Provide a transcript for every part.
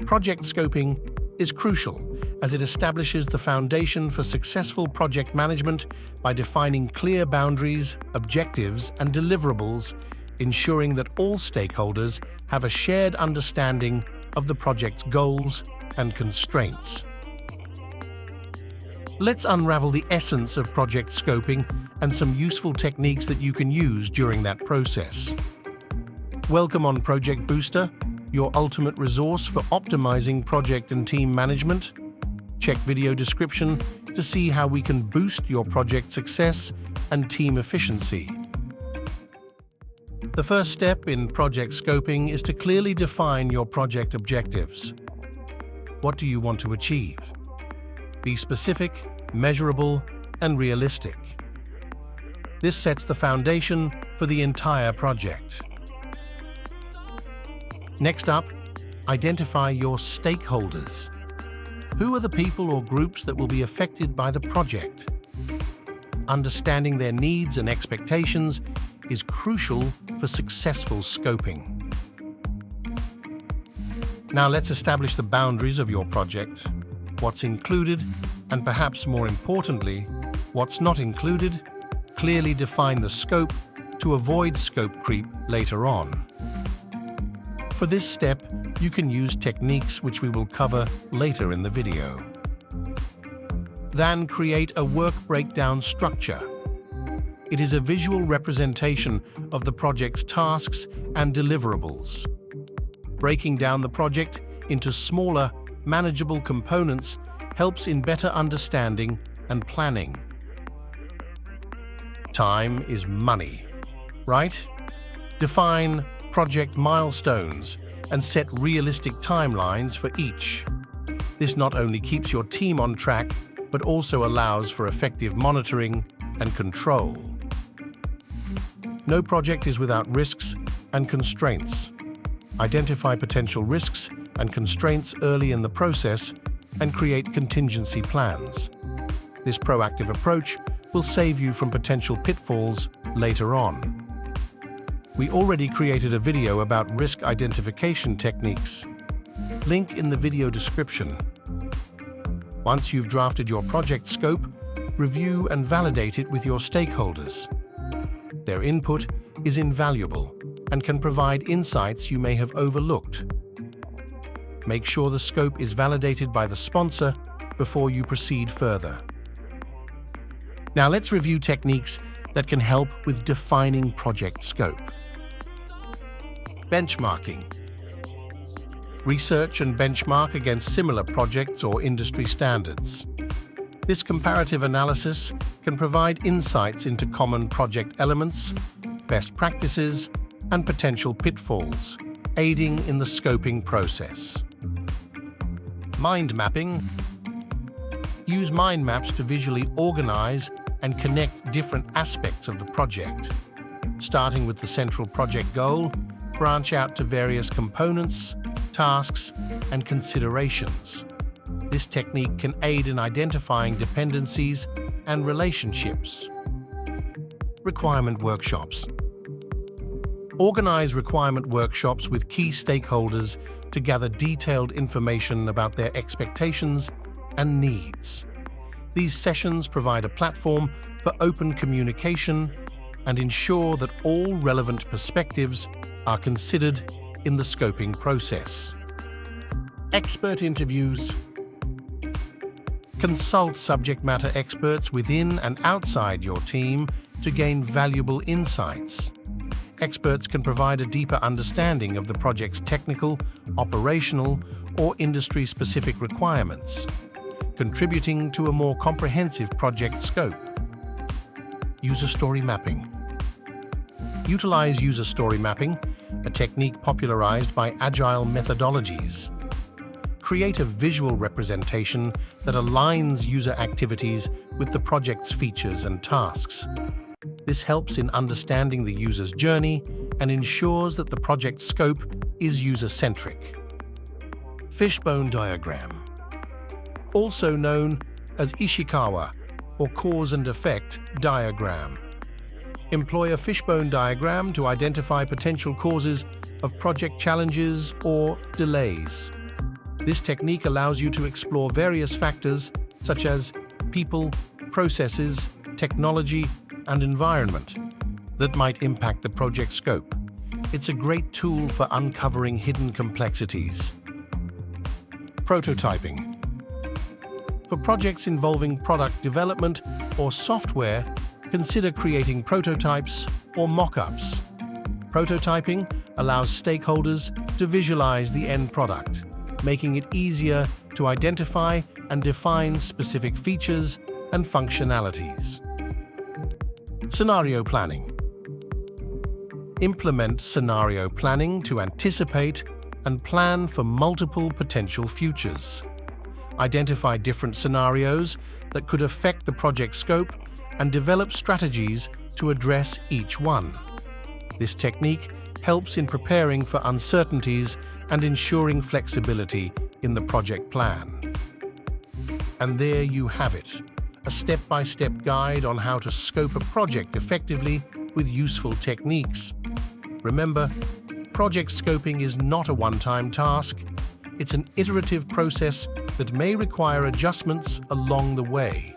Project scoping is crucial as it establishes the foundation for successful project management by defining clear boundaries, objectives, and deliverables, ensuring that all stakeholders have a shared understanding of the project's goals and constraints. Let's unravel the essence of project scoping and some useful techniques that you can use during that process. Welcome on Project Booster, your ultimate resource for optimizing project and team management. Check video description to see how we can boost your project success and team efficiency. The first step in project scoping is to clearly define your project objectives. What do you want to achieve? Be specific, measurable, and realistic. This sets the foundation for the entire project. Next up, identify your stakeholders. Who are the people or groups that will be affected by the project? Understanding their needs and expectations is crucial for successful scoping. Now let's establish the boundaries of your project, what's included, and perhaps more importantly, what's not included. Clearly define the scope to avoid scope creep later on. For this step, you can use techniques which we will cover later in the video. Then create a work breakdown structure. It is a visual representation of the project's tasks and deliverables. Breaking down the project into smaller, manageable components helps in better understanding and planning. Time is money, right? Define project milestones and set realistic timelines for each. This not only keeps your team on track, but also allows for effective monitoring and control. No project is without risks and constraints. Identify potential risks and constraints early in the process and create contingency plans. This proactive approach will save you from potential pitfalls later on. We already created a video about risk identification techniques. Link in the video description. Once you've drafted your project scope, review and validate it with your stakeholders. Their input is invaluable and can provide insights you may have overlooked. Make sure the scope is validated by the sponsor before you proceed further. Now let's review techniques that can help with defining project scope. Benchmarking. Research and benchmark against similar projects or industry standards. This comparative analysis can provide insights into common project elements, best practices, and potential pitfalls, aiding in the scoping process. Mind mapping. Use mind maps to visually organize and connect different aspects of the project. Starting with the central project goal, branch out to various components, tasks, and considerations. This technique can aid in identifying dependencies and relationships. Requirement workshops. Organize requirement workshops with key stakeholders to gather detailed information about their expectations and needs. These sessions provide a platform for open communication and ensure that all relevant perspectives are considered in the scoping process. Expert interviews. Consult subject matter experts within and outside your team to gain valuable insights. Experts can provide a deeper understanding of the project's technical, operational, or industry-specific requirements, contributing to a more comprehensive project scope. User story mapping. Utilize user story mapping, a technique popularized by agile methodologies. Create a visual representation that aligns user activities with the project's features and tasks. This helps in understanding the user's journey and ensures that the project scope is user-centric. Fishbone diagram. Also known as Ishikawa or cause and effect diagram. Employ a fishbone diagram to identify potential causes of project challenges or delays. This technique allows you to explore various factors such as people, processes, technology, and environment that might impact the project scope. It's a great tool for uncovering hidden complexities. Prototyping. For projects involving product development or software, consider creating prototypes or mock-ups. Prototyping allows stakeholders to visualize the end product, making it easier to identify and define specific features and functionalities. Scenario planning. Implement scenario planning to anticipate and plan for multiple potential futures. Identify different scenarios that could affect the project scope and develop strategies to address each one. This technique helps in preparing for uncertainties and ensuring flexibility in the project plan. And there you have it, a step-by-step guide on how to scope a project effectively with useful techniques. Remember, project scoping is not a one-time task. It's an iterative process that may require adjustments along the way.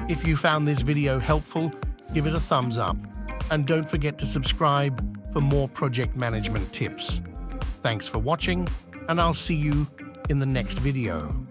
If you found this video helpful, give it a thumbs up and don't forget to subscribe for more project management tips. Thanks for watching, and I'll see you in the next video.